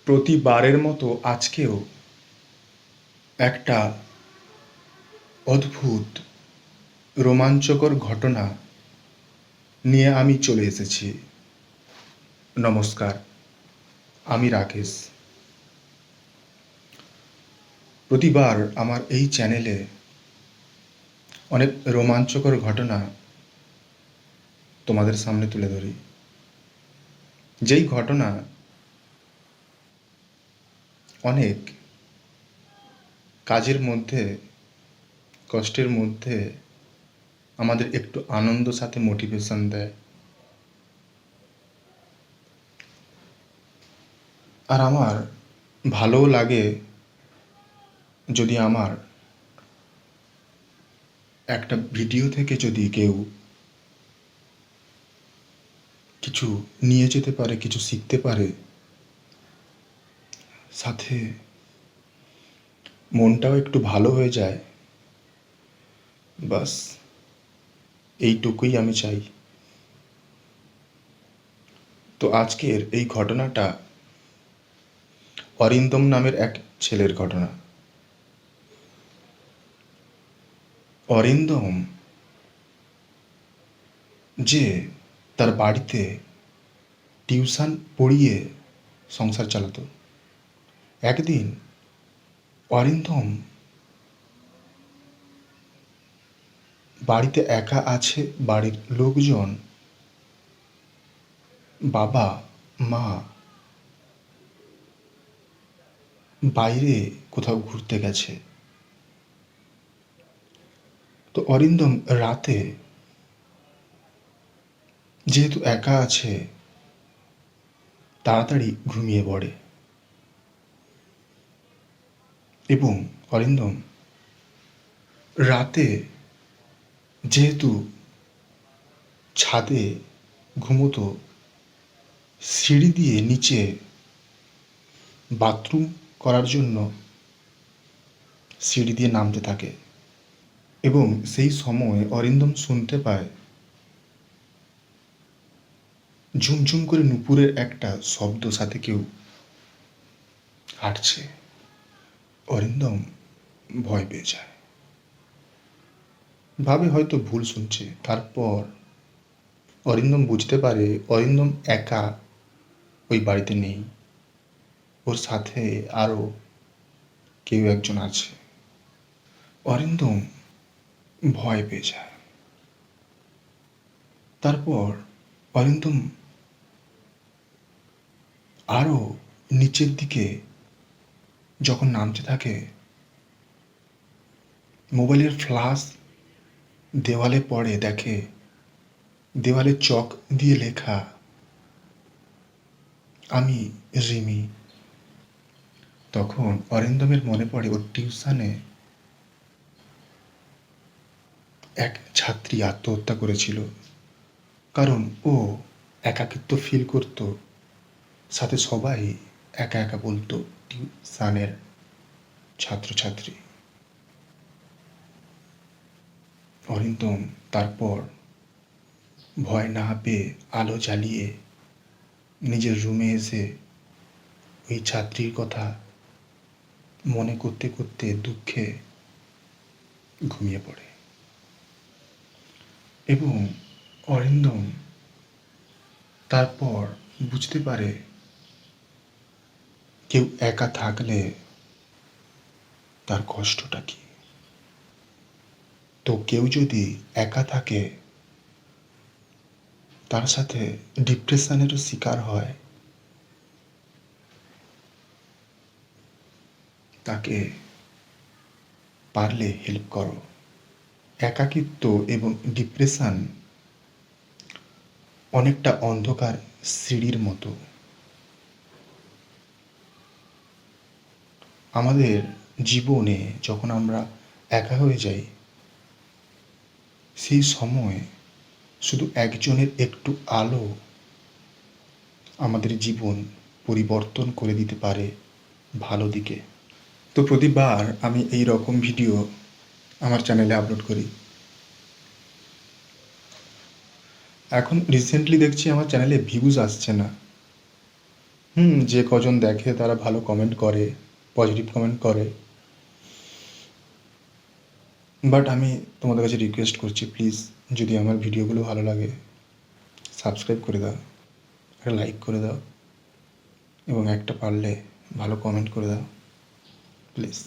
প্রতিবারের মতো আজকেও একটা অদ্ভুত রোমাঞ্চকর ঘটনা নিয়ে আমি চলে এসেছি। নমস্কার, আমি রাকেশ। প্রতিবার আমার এই চ্যানেলে অনেক রোমাঞ্চকর ঘটনা তোমাদের সামনে তুলে ধরি, যেই ঘটনা অনেক কাজের মধ্যে, কষ্টের মধ্যে আমাদের একটু আনন্দ সাথে মোটিভেশন দেয়। আর আমার ভালোও লাগে যদি আমার একটা ভিডিও থেকে যদি কেউ কিছু নিয়ে যেতে পারে, কিছু শিখতে পারে, সাথে মনটাও একটু ভালো হয়ে যায়, বাস এইটুকুই আমি চাই। তো আজকের এই ঘটনাটা অরিন্দম নামের এক ছেলের ঘটনা। অরিন্দম যে তার বাড়িতে টিউশন পড়িয়ে সংসার চালাতো, একদিন অরিন্দম বাড়িতে একা আছে, বাড়ির লোকজন, বাবা মা বাইরে কোথাও ঘুরতে গেছে। তো অরিন্দম রাতে যেহেতু একা আছে তাড়াতাড়ি ঘুমিয়ে পড়ে এবং অরিন্দম রাতে যেহেতু ছাদে ঘুমোতো, সিঁড়ি দিয়ে নিচে বাথরুম করার জন্য সিঁড়ি দিয়ে নামতে থাকে এবং সেই সময় অরিন্দম শুনতে পায় ঝুমঝুম করে নুপুরের একটা শব্দ, সাথে কেউ হাঁটছে। অরিন্দম ভয় পেয়ে যায়, ভাবে হয়তো ভুল শুনছে। তারপর অরিন্দম বুঝতে পারে অরিন্দম একা ওই বাড়িতে নেই, ওর সাথে আরও কেউ একজন আছে। অরিন্দম ভয় পেয়ে যায়। তারপর অরিন্দম আরও নিচের দিকে যখন নামতে থাকে, মোবাইলের ফ্ল্যাশ দেওয়ালে পড়ে, দেখে দেওয়ালে চক দিয়ে লেখা, আমি রিমি। তখন অরিন্দমের মনে পড়ে ওর টিউশনে এক ছাত্রী আত্মহত্যা করেছিল, কারণ ও একাকিত্ব ফিল করতো, সাথে সবাই একা একা বলতো, টিউশনের ছাত্রছাত্রী। অরিন্দম তারপর ভয় না পেয়ে আলো জ্বালিয়ে নিজের রুমে এসে ওই ছাত্রীর কথা মনে করতে করতে দুঃখে ঘুমিয়ে পড়ে এবং অরিন্দম তারপর বুঝতে পারে কেউ একা থাকলে তার কষ্টটা কি। তো কেউ যদি একা থাকে, তার সাথে ডিপ্রেশনেরও শিকার হয়, তাকে পারলে হেল্প করো। একাকিত্ব এবং ডিপ্রেশন অনেকটা অন্ধকার সিঁড়ির মতো। আমাদের জীবনে যখন আমরা একা হয়ে যাই, সেই সময় শুধু একজনের একটু আলো আমাদের জীবন পরিবর্তন করে দিতে পারে ভালো দিকে। তো প্রতিবার আমি এই রকম ভিডিও আমার চ্যানেলে আপলোড করি। এখন রিসেন্টলি দেখছি আমার চ্যানেলে ভিউজ আসছে না, যে কজন দেখে তারা ভালো কমেন্ট করে, পজিটিভ কমেন্ট করে। বাট আমি তোমাদের কাছে রিকোয়েস্ট করছি, প্লিজ যদি আমার ভিডিওগুলো ভালো লাগে সাবস্ক্রাইব করে দাও, একটা লাইক করে দাও এবং একটা পারলে ভালো কমেন্ট করে দাও প্লিজ।